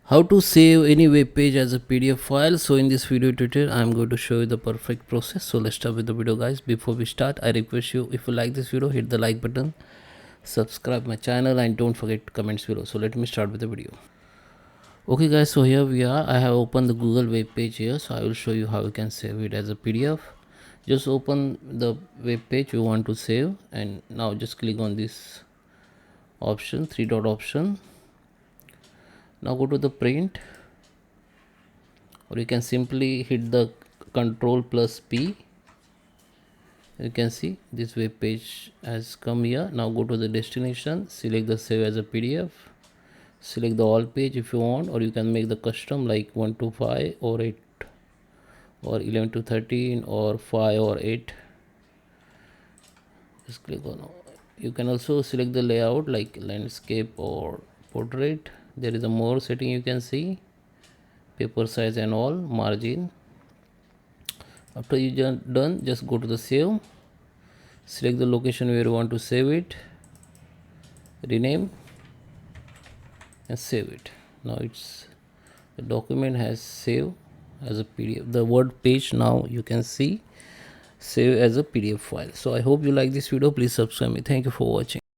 How to save any web page as a PDF file. So in this video tutorial I'm going to show you the perfect process. So let's start with the video, guys. Before we start, I request you, if you like this video, hit the like button, subscribe my channel, and don't forget comments below. So let me start with the video. Okay guys, so here we are. I have opened the Google web page here, so I will show you how you can save it as a PDF. Just open the web page you want to save, and now just click on this option, three dot option. Now go to the print, or you can simply hit the Control plus P. You can see this web page has come here. Now go to the destination, select the save as a PDF, select the all page if you want, or you can make the custom like 1 to 5 or 8 or 11 to 13 or 5 or 8. Just click on. You can also select the layout like landscape or portrait. There is a more setting you can see, paper size and all, margin. After you done, just go to the save, select the location where you want to save it, rename and save it. Now it's the document has saved as a PDF. The word page now you can see save as a PDF file. So I hope you like this video. Please subscribe me. Thank you for watching.